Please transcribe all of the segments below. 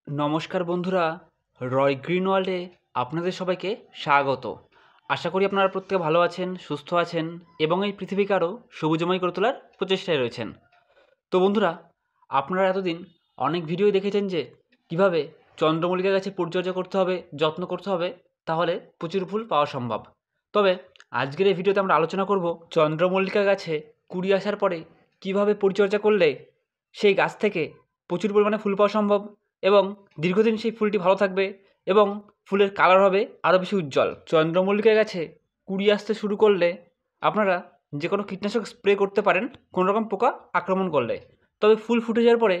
নমস্কার বন্ধুরা, রয় গ্রিন ওয়ার্ল্ডে আপনাদের সবাইকে স্বাগত। আশা করি আপনারা প্রত্যেকে ভালো আছেন, সুস্থ আছেন এবং এই পৃথিবীকে আরও সবুজময় করে তোলার প্রচেষ্টায় রয়েছেন। তো বন্ধুরা, আপনারা এতদিন অনেক ভিডিও দেখেছেন যে কিভাবে চন্দ্রমল্লিকা গাছে পরিচর্যা করতে হবে, যত্ন করতে হবে, তাহলে প্রচুর ফুল পাওয়া সম্ভব। তবে আজকের এই ভিডিওতে আমরা আলোচনা করব চন্দ্রমল্লিকা গাছে কুড়ি আসার পরে কিভাবে পরিচর্যা করলে সেই গাছ থেকে প্রচুর পরিমাণে ফুল পাওয়া সম্ভব এবং দীর্ঘদিন সেই ফুলটি ভালো থাকবে এবং ফুলের কালার হবে আরও বেশি উজ্জ্বল। চন্দ্রমল্লিকা গাছে কুড়ি আসতে শুরু করলে আপনারা যে কোনো কীটনাশক স্প্রে করতে পারেন কোনো রকম পোকা আক্রমণ করলে। তবে ফুল ফুটে যাওয়ার পরে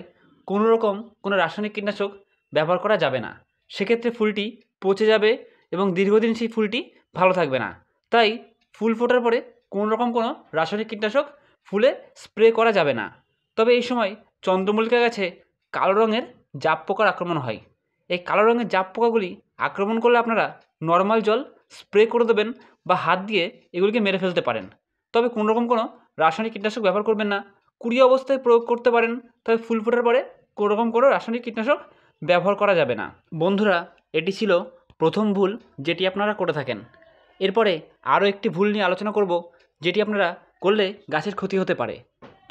কোনো রকম কোনো রাসায়নিক কীটনাশক ব্যবহার করা যাবে না। সেক্ষেত্রে ফুলটি পচে যাবে এবং দীর্ঘদিন সেই ফুলটি ভালো থাকবে না। তাই ফুল ফোটার পরে কোনো রকম কোনো রাসায়নিক কীটনাশক ফুলে স্প্রে করা যাবে না। তবে এই সময় চন্দ্রমল্লিকা গাছে কালো রঙের জাপ পোকার আক্রমণ হয়। এই কালো রঙের জাপ পোকাগুলি আক্রমণ করলে আপনারা নর্মাল জল স্প্রে করে দেবেন বা হাত দিয়ে এগুলিকে মেরে ফেলতে পারেন। তবে কোনো রকম কোনো রাসায়নিক কীটনাশক ব্যবহার করবেন না। কুড়ি অবস্থায় প্রয়োগ করতে পারেন, তবে ফুল ফোটার পরে কোনো রকম কোনো রাসায়নিক কীটনাশক ব্যবহার করা যাবে না। বন্ধুরা, এটি ছিল প্রথম ভুল যেটি আপনারা করে থাকেন। এরপরে আরও একটি ভুল নিয়ে আলোচনা করব যেটি আপনারা করলে গাছের ক্ষতি হতে পারে।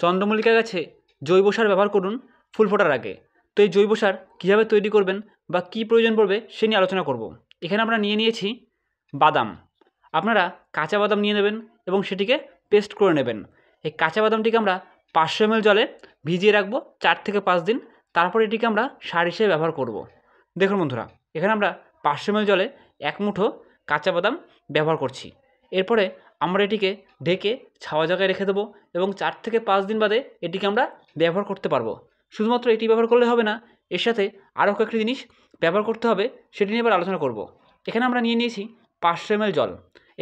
চন্দ্রমল্লিকা গাছে জৈব সার ব্যবহার করুন ফুল ফোটার আগে। তো এই জৈব সার কীভাবে তৈরি করবেন বা কী প্রয়োজন পড়বে সে নিয়ে আলোচনা করব। এখানে আমরা নিয়ে নিয়েছি বাদাম। আপনারা কাঁচা বাদাম নিয়ে নেবেন এবং সেটিকে পেস্ট করে নেবেন। এই কাঁচা বাদামটিকে আমরা 500 ml জলে ভিজিয়ে রাখবো 4 থেকে 5 দিন। তারপর এটিকে আমরা সার হিসেবে ব্যবহার করব। দেখুন বন্ধুরা, এখানে আমরা 500 ml জলে 1 মুঠো কাঁচা বাদাম ব্যবহার করছি। এরপরে আমরা এটিকে ঢেকে ছাওয়া জায়গায় রেখে দেবো এবং 4 থেকে 5 দিন বাদে এটিকে আমরা ব্যবহার করতে পারবো। শুধুমাত্র এটি ব্যবহার করলে হবে না, এর সাথে আরও কয়েকটি জিনিস ব্যবহার করতে হবে, সেটি নিয়ে এবার আলোচনা করব। এখানে আমরা নিয়ে নিয়েছি 500 ml জল।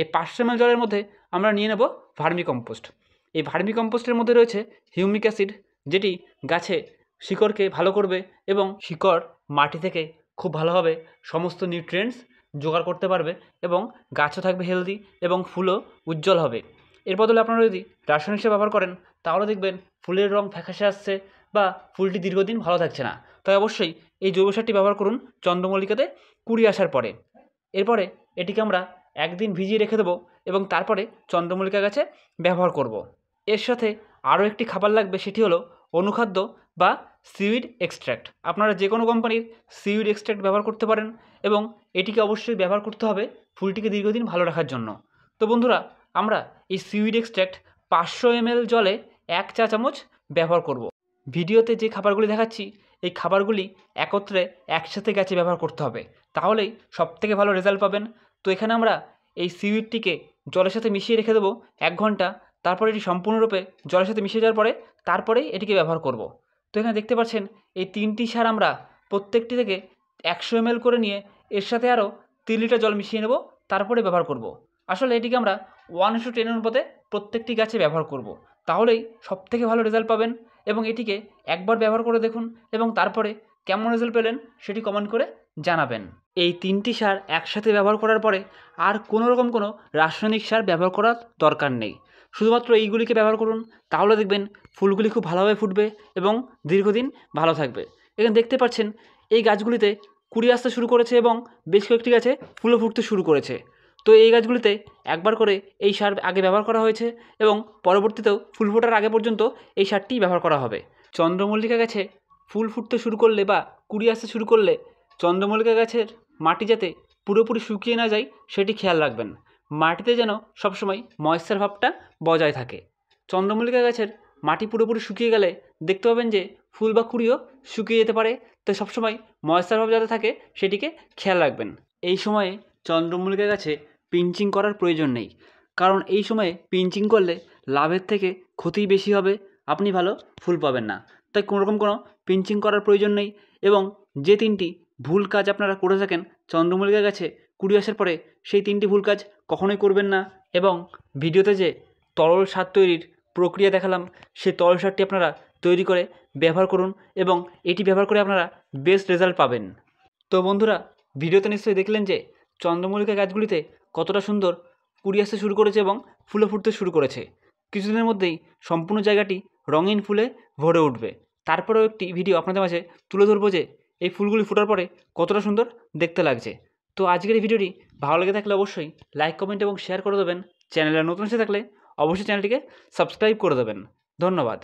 এই 500 ml জলের মধ্যে আমরা নিয়ে নেব ভার্মি কম্পোস্ট। এই ভার্মি কম্পোস্টের মধ্যে রয়েছে হিউমিক অ্যাসিড, যেটি গাছে শিকড়কে ভালো করবে এবং শিকড় মাটি থেকে খুব ভালোভাবে সমস্ত নিউট্রিয়েন্টস জোগাড় করতে পারবে এবং গাছও থাকবে হেলদি এবং ফুলও উজ্জ্বল হবে। এর বদলে আপনারা যদি রাসায়নিক সার ব্যবহার করেন তাহলে দেখবেন ফুলের রং ফ্যাকাশে আসছে বা ফুলটি দীর্ঘদিন ভালো থাকছে না। তাই অবশ্যই এই জৈব সারটি ব্যবহার করুন চন্দ্রমল্লিকাতে কুড়ি আসার পরে। এরপরে এটিকে আমরা একদিন ভিজিয়ে রেখে দেবো এবং তারপরে চন্দ্রমল্লিকা গাছে ব্যবহার করব। এর সাথে আরও একটি খাবার লাগবে, সেটি হলো অনুখাদ্য বা সিউইড এক্সট্র্যাক্ট। আপনারা যে কোনো কোম্পানির সিউইড এক্সট্র্যাক্ট ব্যবহার করতে পারেন এবং এটিকে অবশ্যই ব্যবহার করতে হবে ফুলটিকে দীর্ঘদিন ভালো রাখার জন্য। তো বন্ধুরা, আমরা এই সিউইড এক্সট্র্যাক্ট 500 ml জলে 1 চা চামচ ব্যবহার করব। ভিডিওতে যে খাবারগুলি দেখাচ্ছি এই খাবারগুলি একত্রে একসাথে গাছে ব্যবহার করতে হবে, তাহলেই সবথেকে ভালো রেজাল্ট পাবেন। তো এখানে আমরা এই সিউইডটিকে জলের সাথে মিশিয়ে রেখে দেবো 1 ঘন্টা। তারপরে এটি সম্পূর্ণরূপে জলের সাথে মিশে যাওয়ার পরে তারপরেই এটিকে ব্যবহার করব। তো এখানে দেখতে পাচ্ছেন এই 3টি সার আমরা প্রত্যেকটি থেকে 100 ml করে নিয়ে এর সাথে আরও 3 লিটার জল মিশিয়ে নেব, তারপরে ব্যবহার করব। আসলে এটিকে আমরা 1:10 অনুপাতে প্রত্যেকটি গাছে ব্যবহার করব, তাহলেই সবথেকে ভালো রেজাল্ট পাবেন। এবং এটিকে একবার ব্যবহার করে দেখুন এবং তারপরে কেমন রেজাল্ট পেলেন সেটি কমেন্ট করে জানাবেন। এই 3টি সার একসাথে ব্যবহার করার পরে আর কোনো রকম কোনো রাসায়নিক সার ব্যবহার করার দরকার নেই। শুধুমাত্র এইগুলিকে ব্যবহার করুন, তাহলে দেখবেন ফুলগুলি খুব ভালোভাবে ফুটবে এবং দীর্ঘদিন ভালো থাকবে। এখানে দেখতে পাচ্ছেন এই গাছগুলিতে কুড়ি আসতে শুরু করেছে এবং বেশ কয়েকটি গাছে ফুলও ফুটতে শুরু করেছে। তো এই গাছগুলিতে একবার করে এই সার আগে ব্যবহার করা হয়েছে এবং পরবর্তীতেও ফুল ফোটার আগে পর্যন্ত এই সারটিই ব্যবহার করা হবে। চন্দ্রমল্লিকা গাছে ফুল ফুটতে শুরু করলে বা কুড়ি আসতে শুরু করলে চন্দ্রমল্লিকা গাছের মাটি যাতে পুরোপুরি শুকিয়ে না যায় সেটি খেয়াল রাখবেন। মাটিতে যেন সবসময় ময়েশ্চার ভাবটা বজায় থাকে। চন্দ্রমল্লিকা গাছের মাটি পুরোপুরি শুকিয়ে গেলে দেখতে পাবেন যে ফুল বা কুড়িও শুকিয়ে যেতে পারে। তাই সবসময় ময়েশ্চার ভাব যাতে থাকে সেটিকে খেয়াল রাখবেন। এই সময়ে চন্দ্রমল্লিকা গাছে পিঞ্চিং করার প্রয়োজন নেই, কারণ এই সময়ে পিঞ্চিং করলে লাভের থেকে ক্ষতিই বেশি হবে, আপনি ভালো ফুল পাবেন না। তাই কোনোরকম কোনো পিঞ্চিং করার প্রয়োজন নেই। এবং যে 3টি ভুল কাজ আপনারা করে থাকেন চন্দ্রমল্লিকা গাছে কুড়ি আসার পরে, সেই 3টি ভুল কাজ কখনোই করবেন না। এবং ভিডিওতে যে তরল সার তৈরির প্রক্রিয়া দেখালাম সেই তরল সারটি আপনারা তৈরি করে ব্যবহার করুন এবং এটি ব্যবহার করে আপনারা বেস্ট রেজাল্ট পাবেন। তো বন্ধুরা, ভিডিওতে নিশ্চয়ই দেখলেন যে চন্দ্রমল্লিকা গাছগুলিতে কতটা সুন্দর কুড়ি আসতে শুরু করেছে এবং ফুলে ফুটতে শুরু করেছে। কিছুদিনের মধ্যেই সম্পূর্ণ জায়গাটি রঙিন ফুলে ভরে উঠবে। তারপরেও একটি ভিডিও আপনাদের মাঝে তুলে ধরবো যে এই ফুলগুলি ফোটার পরে কতটা সুন্দর দেখতে লাগছে। তো আজকের এই ভিডিওটি ভালো লেগে থাকলে অবশ্যই লাইক, কমেন্ট এবং শেয়ার করে দেবেন। চ্যানেলে নতুন এসে থাকলে অবশ্যই চ্যানেলটিকে সাবস্ক্রাইব করে দেবেন। ধন্যবাদ।